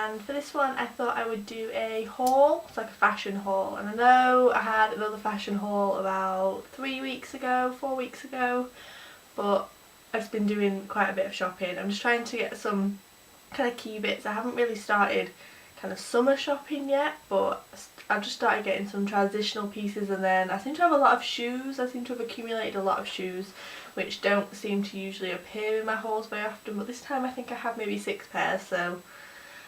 and for this one I thought I would do a haul. It's like a fashion haul, and I know I had another fashion haul about 3 weeks ago, 4 weeks ago, but I've just been doing quite a bit of shopping. I'm just trying to get some kind of key bits. I haven't really started kind of summer shopping yet, but I've just started getting some transitional pieces, and then I seem to have a lot of shoes. I seem to have accumulated a lot of shoes which don't seem to usually appear in my hauls very often, but this time I think I have maybe 6 pairs, so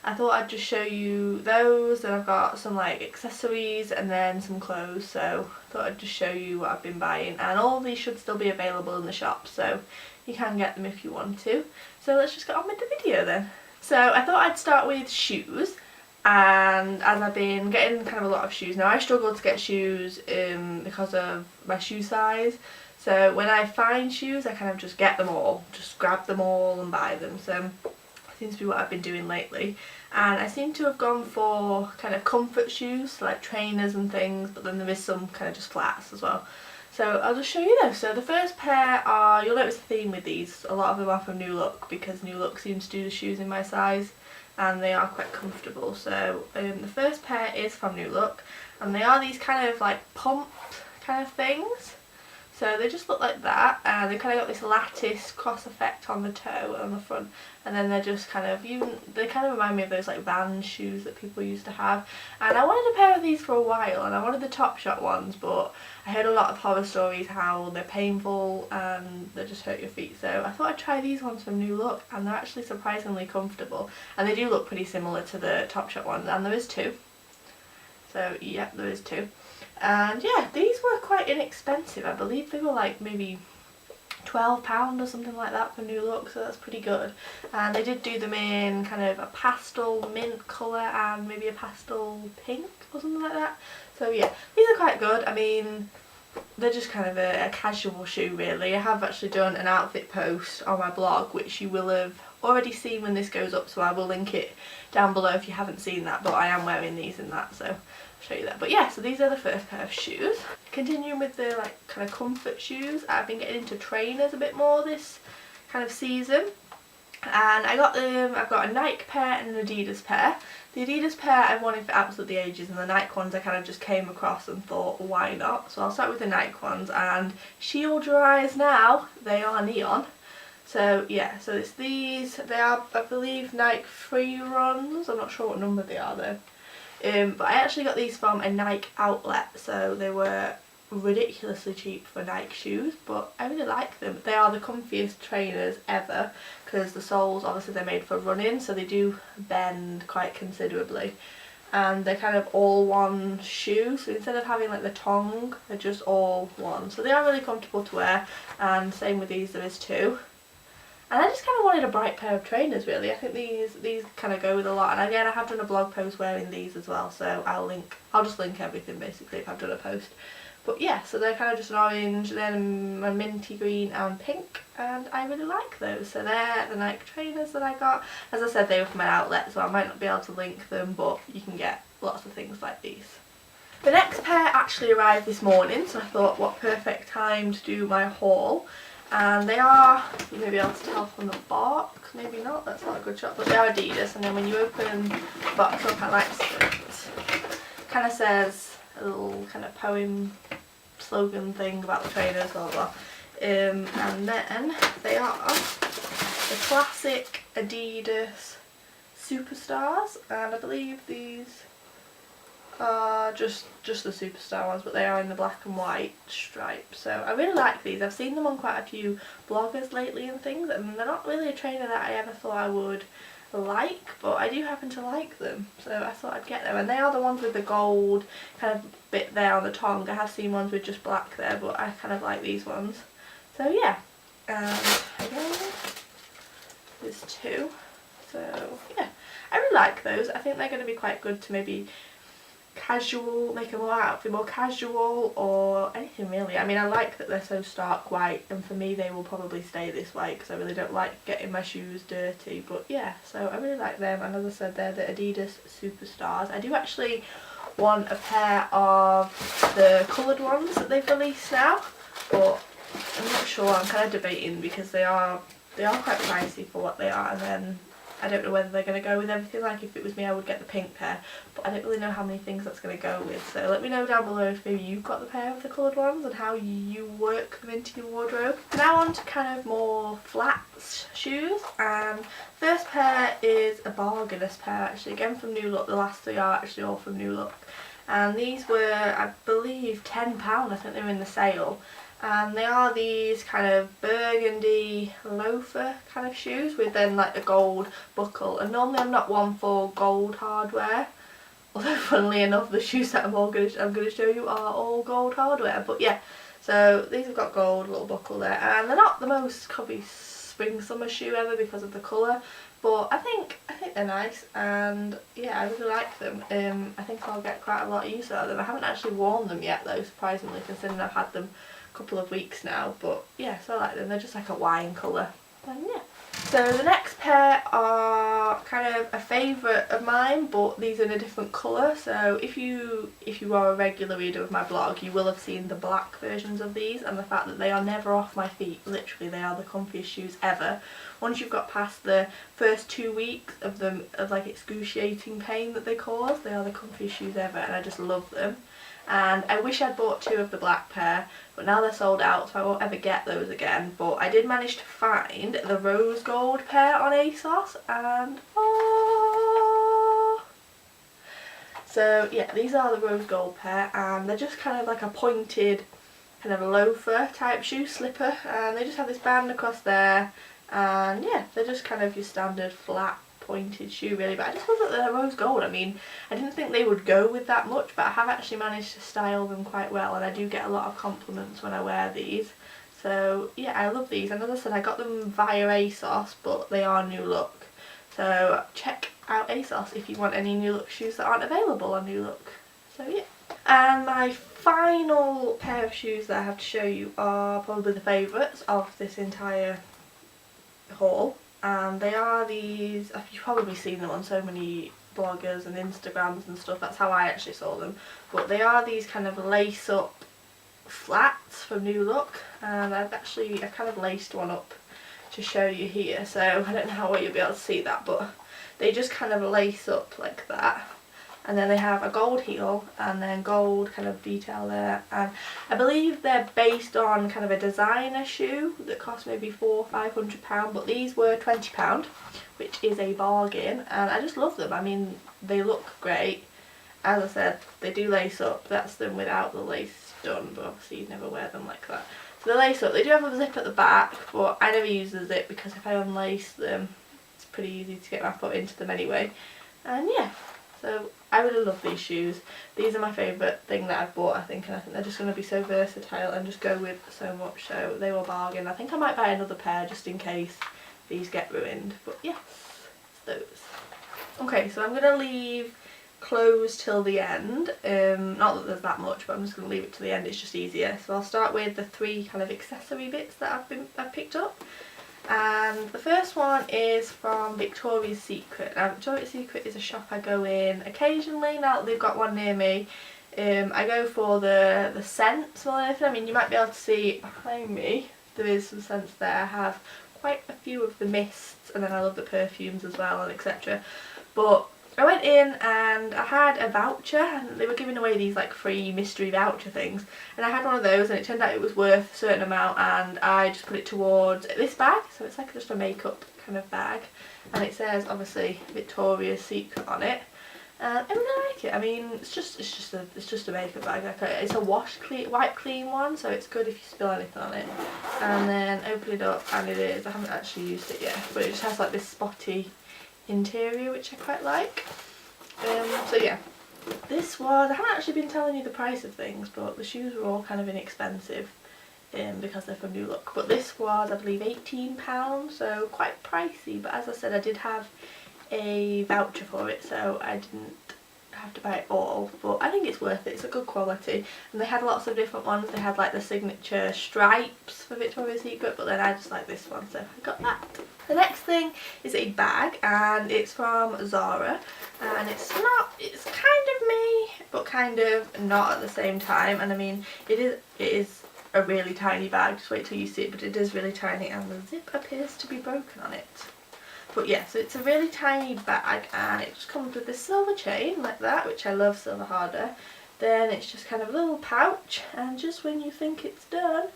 I thought I'd just show you those. And I've got some like accessories and then some clothes, so I thought I'd just show you what I've been buying, and all of these should still be available in the shop, so you can get them if you want to. So let's just get on with the video then. So I thought I'd start with shoes, and as I've been getting kind of a lot of shoes now, I struggle to get shoes because of my shoe size. So when I find shoes, I kind of just get them all, just grab them all and buy them. So that seems to be what I've been doing lately. And I seem to have gone for kind of comfort shoes, so like trainers and things, but then there is some kind of just flats as well. So I'll just show you those. So the first pair are, you'll notice a theme with these, a lot of them are from New Look, because New Look seems to do the shoes in my size, and they are quite comfortable. So the first pair is from New Look, and they are these kind of like pump kind of things. So they just look like that, and they kind of got this lattice cross effect on the toe and on the front, and then they're just kind of, they kind of remind me of those like Vans shoes that people used to have. And I wanted a pair of these for a while, and I wanted the Topshop ones, but I heard a lot of horror stories how they're painful and they just hurt your feet, so I thought I'd try these ones from New Look, and they're actually surprisingly comfortable, and they do look pretty similar to the Topshop ones, and there is 2. So yeah, there is 2. And yeah, these were quite inexpensive. I believe they were like maybe £12 or something like that for New Look, so that's pretty good. And they did do them in kind of a pastel mint colour and maybe a pastel pink or something like that. So yeah, these are quite good. I mean, they're just kind of a casual shoe really. I have actually done an outfit post on my blog, which you will have already seen when this goes up, so I will link it down below if you haven't seen that, but I am wearing these in that, so I'll show you that. But yeah, so these are the first pair of shoes. Continuing with the like kind of comfort shoes, I've been getting into trainers a bit more this kind of season, and I've got a Nike pair and an Adidas pair. The Adidas pair I've wanted for absolutely ages, and the Nike ones I kind of just came across and thought, why not? So I'll start with the Nike ones, and shield your eyes now, they are neon. So yeah, so it's these, they are I believe Nike free runs, I'm not sure what number they are though. But I actually got these from a Nike outlet, so they were ridiculously cheap for Nike shoes, but I really like them. They are the comfiest trainers ever, because the soles, obviously they're made for running, so they do bend quite considerably, and they're kind of all one shoe, so instead of having like the tongue, they're just all one. So they are really comfortable to wear, and same with these, there is 2. And I just kind of wanted a bright pair of trainers really. I think these kind of go with a lot, and again I have done a blog post wearing these as well, so I'll just link everything basically if I've done a post. But yeah, so they're kind of just an orange, then a minty green and pink, and I really like those. So they're the Nike trainers that I got. As I said, they were from an outlet, so I might not be able to link them, but you can get lots of things like these. The next pair actually arrived this morning, so I thought what perfect time to do my haul. And they are, you may be able to tell from the box, maybe not, that's not a good shot, but they are Adidas, and then when you open the box up, I like it kind of says a little kind of poem slogan thing about the trainers, blah blah. And then they are the classic Adidas Superstars, and I believe these are just the Superstar ones, but they are in the black and white stripe. So I really like these. I've seen them on quite a few bloggers lately and things, and they're not really a trainer that I ever thought I would like, but I do happen to like them, so I thought I'd get them. And they are the ones with the gold kind of bit there on the tongue. I have seen ones with just black there, but I kind of like these ones. So yeah, and again there's 2. So yeah, I really like those. I think they're going to be quite good to maybe casual, make a outfit more casual, or anything really. I mean, I like that they're so stark white, and for me they will probably stay this way because I really don't like getting my shoes dirty. But yeah, so I really like them, and as I said, they're the Adidas Superstars. I do actually want a pair of the coloured ones that they've released now, but I'm not sure. I'm kind of debating because they are quite pricey for what they are, and then I don't know whether they're going to go with everything. Like if it was me, I would get the pink pair, but I don't really know how many things that's going to go with. So let me know down below if maybe you've got the pair of the coloured ones and how you work them into your wardrobe. Now on to kind of more flats shoes, and first pair is a bargainous pair actually, again from New Look. The last three are actually all from New Look, and these were, I believe, £10. I think they were in the sale. And they are these kind of burgundy loafer kind of shoes with then like a gold buckle. And normally I'm not one for gold hardware, although funnily enough the shoes that I'm going to show you are all gold hardware. But yeah, so these have got gold little buckle there, and they're not the most probably spring summer shoe ever because of the colour, but I think they're nice, and yeah, I really like them. I think I'll get quite a lot of use out of them. I haven't actually worn them yet though, surprisingly, considering I've had them couple of weeks now, but yeah, so I like them. They're just like a wine colour, and yeah. So the next pair are kind of a favourite of mine, but these are in a different colour. So if you are a regular reader of my blog, you will have seen the black versions of these, and the fact that they are never off my feet. Literally, they are the comfiest shoes ever. Once you've got past the first 2 weeks of them, of like excruciating pain that they cause, they are the comfiest shoes ever, and I just love them. And I wish I'd bought 2 of the black pair, but now they're sold out, so I won't ever get those again. But I did manage to find the rose gold pair on ASOS, and so yeah, these are the rose gold pair, and they're just kind of like a pointed kind of loafer type shoe, slipper, and they just have this band across there, and yeah, they're just kind of your standard flat pointed shoe really. But I just love that they're rose gold. I mean, I didn't think they would go with that much, but I have actually managed to style them quite well, and I do get a lot of compliments when I wear these. So yeah, I love these, and as I said, I got them via ASOS, but they are New Look, so check out ASOS if you want any New Look shoes that aren't available on New Look. So yeah. And my final pair of shoes that I have to show you are probably the favourites of this entire haul. And they are these, you've probably seen them on so many bloggers and Instagrams and stuff, that's how I actually saw them. But they are these kind of lace up flats from New Look, and I've kind of laced one up to show you here, so I don't know how well you'll be able to see that, but they just kind of lace up like that. And then they have a gold heel and then gold kind of detail there, and I believe they're based on kind of a designer shoe that cost maybe £400 or £500, but these were £20, which is a bargain, and I just love them. I mean, they look great. As I said, they do lace up. That's them without the lace done, but obviously you'd never wear them like that. So they lace up. They do have a zip at the back, but I never use the zip because if I unlace them, it's pretty easy to get my foot into them anyway. And yeah. So I really love these shoes. These are my favourite thing that I've bought, I think, and I think they're just going to be so versatile and just go with so much, so they were a bargain. I think I might buy another pair just in case these get ruined, but yes, it's those. Okay, so I'm going to leave clothes till the end. Not that there's that much, but I'm just going to leave it to the end, it's just easier. So I'll start with the 3 kind of accessory bits that I've picked up. And the first one is from Victoria's Secret. Now Victoria's Secret is a shop I go in occasionally now that they've got one near me. I go for the scents more than anything. I mean, you might be able to see behind me, there is some scents there. I have quite a few of the mists, and then I love the perfumes as well, and etc. But I went in and I had a voucher, and they were giving away these like free mystery voucher things, and I had one of those, and it turned out it was worth a certain amount, and I just put it towards this bag. So it's like just a makeup kind of bag, and it says obviously Victoria's Secret on it, and I really like it. I mean, it's just a makeup bag. It's a wipe clean one, so it's good if you spill anything on it. And then open it up, and it is, I haven't actually used it yet, but it just has like this spotty interior, which I quite like. So yeah, this was, I haven't actually been telling you the price of things, but the shoes were all kind of inexpensive because they're from New Look. But this was, I believe, £18, so quite pricey, but as I said, I did have a voucher for it, so I didn't have to buy it all, but I think it's worth it. It's a good quality, and they had lots of different ones. They had like the signature stripes for Victoria's Secret, but then I just like this one, so I got that. The next thing is a bag, and it's from Zara, and it's kind of me, but kind of not at the same time. And I mean, it is a really tiny bag, just wait till you see it, but it is really tiny, and the zip appears to be broken on it. But yeah, so it's a really tiny bag and it just comes with this silver chain like that, which I love silver hardware. Then it's just kind of a little pouch, and just when you think it's done,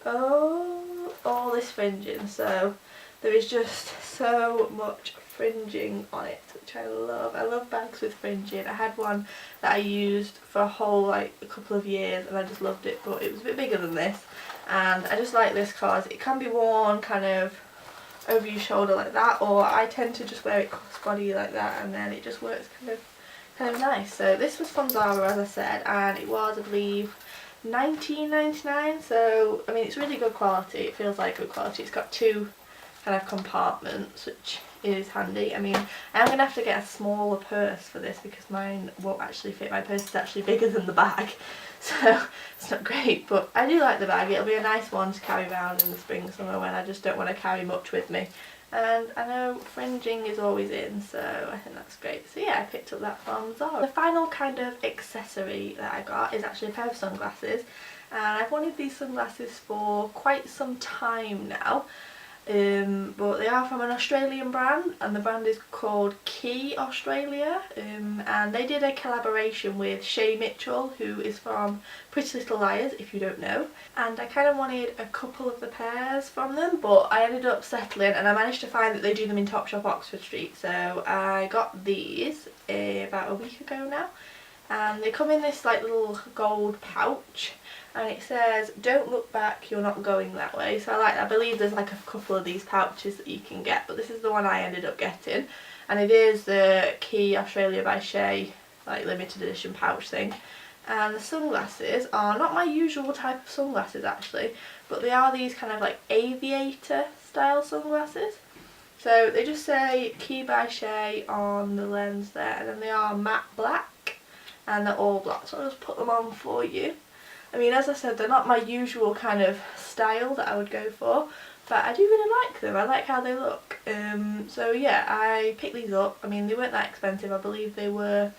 oh, all this fringing. So there is just so much fringing on it, which I love. I love bags with fringing. I had one that I used for a whole like a couple of years and I just loved it, but it was a bit bigger than this, and I just like this because it can be worn kind of over your shoulder like that, or I tend to just wear it crossbody like that, and then it just works kind of nice. So this was from Zara, as I said, and it was, I believe, £19.99. So I mean, it's really good quality. It feels like good quality. It's got two kind of compartments, which is handy. I mean, I'm gonna have to get a smaller purse for this because mine won't actually fit. My purse is actually bigger than the bag, so it's not great, but I do like the bag. It'll be a nice one to carry around in the spring summer when I just don't want to carry much with me, and I know fringing is always in, so I think that's great. So yeah, I picked up that from Zara. The final kind of accessory that I got is actually a pair of sunglasses, and I've wanted these sunglasses for quite some time now. But they are from an Australian brand, and the brand is called Key Australia, and they did a collaboration with Shay Mitchell, who is from Pretty Little Liars, if you don't know, and I kind of wanted a couple of the pairs from them, but I ended up settling, and I managed to find that they do them in Topshop Oxford Street, so I got these about a week ago now, and they come in this like little gold pouch, and it says, "Don't look back, you're not going that way." So I like that. I believe there's like a couple of these pouches that you can get, but this is the one I ended up getting, and it is the Key Australia by Shay like limited edition pouch thing. And the sunglasses are not my usual type of sunglasses actually, but they are these kind of like aviator style sunglasses. So they just say Key by Shay on the lens there, and then they are matte black and they're all black, so I'll just put them on for you. I mean, as I said, they're not my usual kind of style that I would go for, but I do really like them. I like how they look. So yeah, I picked these up. I mean, they weren't that expensive. I believe they were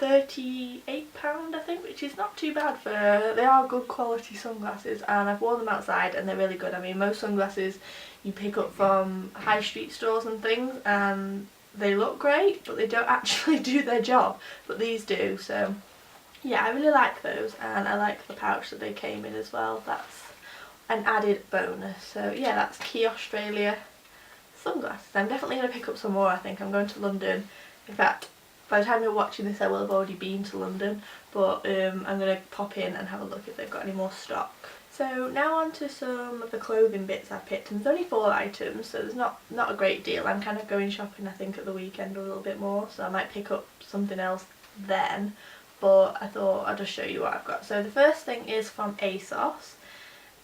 £38, I think, which is not too bad for, they are good quality sunglasses, and I've worn them outside and they're really good. I mean, most sunglasses you pick up from high street stores and things and they look great, but they don't actually do their job, but these do. So yeah, I really like those, and I like the pouch that they came in as well. That's an added bonus. So yeah, that's Key Australia sunglasses. I'm definitely going to pick up some more. I think I'm going to London. In fact, by the time you're watching this I will have already been to London, but I'm going to pop in and have a look if they've got any more stock. So now on to some of the clothing bits I picked, and there's only 4 items, so there's not a great deal. I'm kind of going shopping I think at the weekend a little bit more, so I might pick up something else then, but I thought I'd just show you what I've got. So the first thing is from ASOS,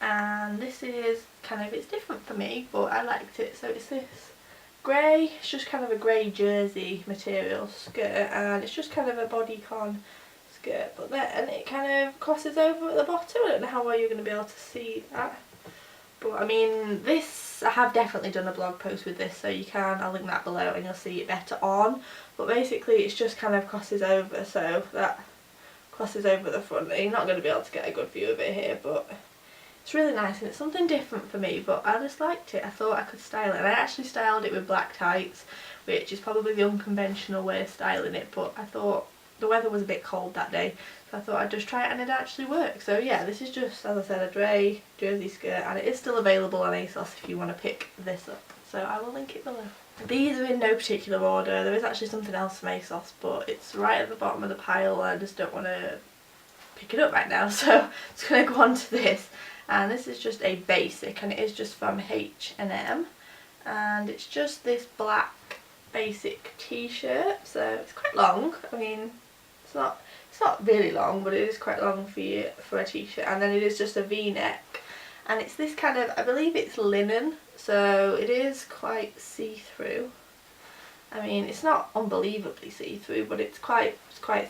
and this is kind of, it's different for me, but I liked it. So it's this grey, it's just kind of a grey jersey material skirt, and it's just kind of a bodycon skirt, but then it kind of crosses over at the bottom. I don't know how well you're going to be able to see that, but I mean, this, I have definitely done a blog post with this, so you can, I'll link that below and you'll see it better on, but basically it's just kind of crosses over, so that crosses over the front. You're not going to be able to get a good view of it here, but it's really nice and it's something different for me, but I just liked it. I thought I could style it, and I actually styled it with black tights, which is probably the unconventional way of styling it, but I thought the weather was a bit cold that day, so I thought I'd just try it and it actually worked. So yeah, this is just, as I said, a grey jersey skirt, and it is still available on ASOS if you want to pick this up, so I will link it below. These are in no particular order. There is actually something else from ASOS, but it's right at the bottom of the pile and I just don't want to pick it up right now, so I'm just going to go on to this. And this is just a basic, and it is just from H&M, and it's just this black basic t-shirt. So it's quite long. I mean, it's not really long, but it is quite long for a t-shirt, and then it is just a v-neck, and it's this kind of, I believe it's linen, so it is quite see-through. I mean, it's not unbelievably see-through, but it's quite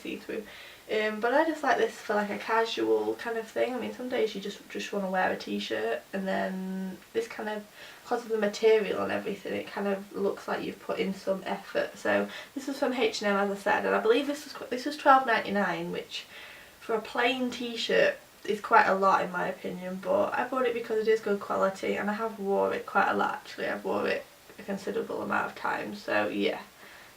see-through. But I just like this for like a casual kind of thing. I mean, some days you just want to wear a t-shirt, and then this kind of, because of the material and everything, it kind of looks like you've put in some effort. So this is from H&M, as I said, and I believe this was £12.99, which for a plain t-shirt is quite a lot in my opinion, but I bought it because it is good quality, and I have wore it quite a lot actually. I've wore it a considerable amount of time. So yeah,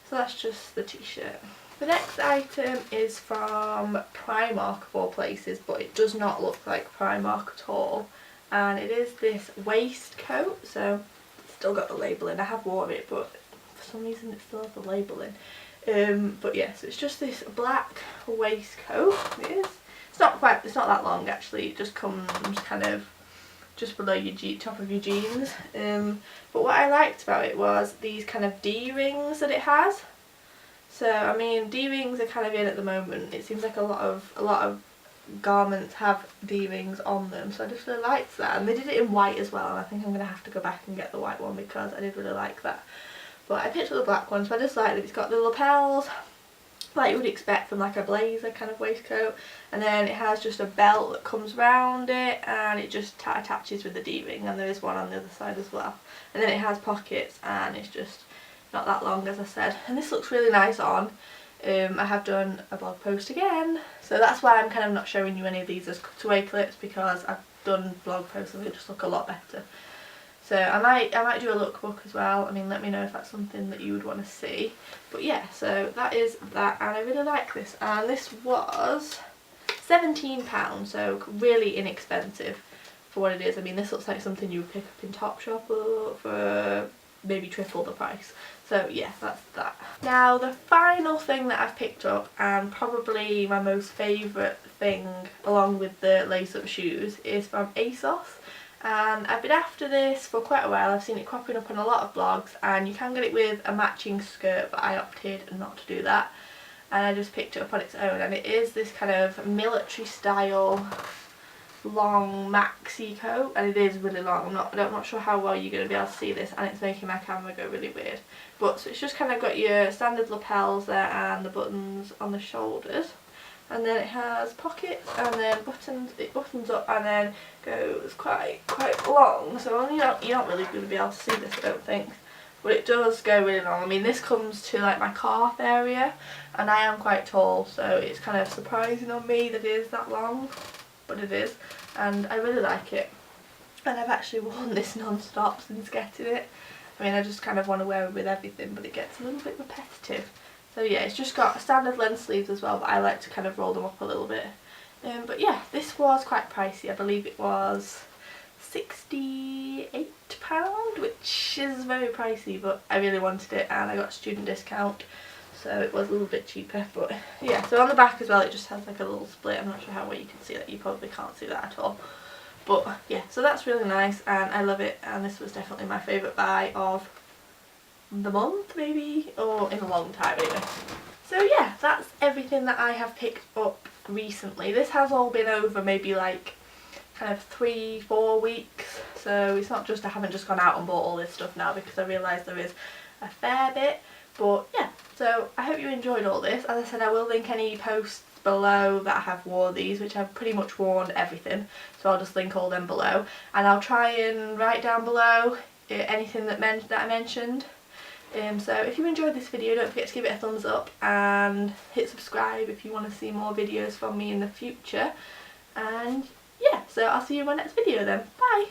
so that's just the t-shirt. The next item is from Primark of all places, but it does not look like Primark at all, and it is this waistcoat. So it's still got the label in. I have worn it, but for some reason it still has the label in. But yes, yeah, so it's just this black waistcoat. It is. It's not that long actually. It just comes kind of just below your top of your jeans. But what I liked about it was these kind of D-rings that it has. So I mean, D-rings are kind of in at the moment. It seems like a lot of garments have D-rings on them, so I just really liked that. And they did it in white as well, and I think I'm gonna have to go back and get the white one because I did really like that. But I picked up the black one, so I just like that it's got the lapels like you would expect from like a blazer kind of waistcoat, and then it has just a belt that comes round it, and it just attaches with the D-ring, and there is one on the other side as well. And then it has pockets, and it's just not that long, as I said, and this looks really nice on. I have done a blog post again, so that's why I'm kind of not showing you any of these as cutaway clips, because I've done blog posts and they just look a lot better. So I might do a lookbook as well. I mean, let me know if that's something that you would want to see. But yeah, so that is that, and I really like this. And this was £17, so really inexpensive for what it is. I mean, this looks like something you would pick up in Topshop for maybe triple the price. So yeah, that's that. Now the final thing that I've picked up, and probably my most favourite thing along with the lace-up shoes, is from ASOS. And I've been after this for quite a while. I've seen it cropping up on a lot of blogs, and you can get it with a matching skirt, but I opted not to do that, and I just picked it up on its own. And it is this kind of military style long maxi coat, and it is really long. I'm not sure how well you're going to be able to see this, and it's making my camera go really weird. But so it's just kind of got your standard lapels there and the buttons on the shoulders. And then it has pockets, and then buttons. It buttons up and then goes quite long. So you're not really going to be able to see this, I don't think. But it does go really long. I mean, this comes to like my calf area, and I am quite tall, so it's kind of surprising on me that it is that long. But it is, and I really like it. And I've actually worn this non-stop since getting it. I mean, I just kind of want to wear it with everything, but it gets a little bit repetitive. So yeah, it's just got standard length sleeves as well, but I like to kind of roll them up a little bit. But yeah, this was quite pricey. I believe it was £68, which is very pricey, but I really wanted it, and I got a student discount, so it was a little bit cheaper. But yeah, so on the back as well, it just has like a little split. I'm not sure how well you can see that. You probably can't see that at all. But yeah, so that's really nice, and I love it, and this was definitely my favourite buy of the month, maybe, or in a long time anyway. So yeah, that's everything that I have picked up recently. This has all been over maybe like kind of 3-4 weeks, so it's not just I haven't just gone out and bought all this stuff now, because I realise there is a fair bit. But yeah, so I hope you enjoyed all this. As I said, I will link any posts below that I have worn these, which I've pretty much worn everything, so I'll just link all them below, and I'll try and write down below anything that I mentioned. So if you enjoyed this video, don't forget to give it a thumbs up and hit subscribe if you want to see more videos from me in the future. And yeah, so I'll see you in my next video then. Bye!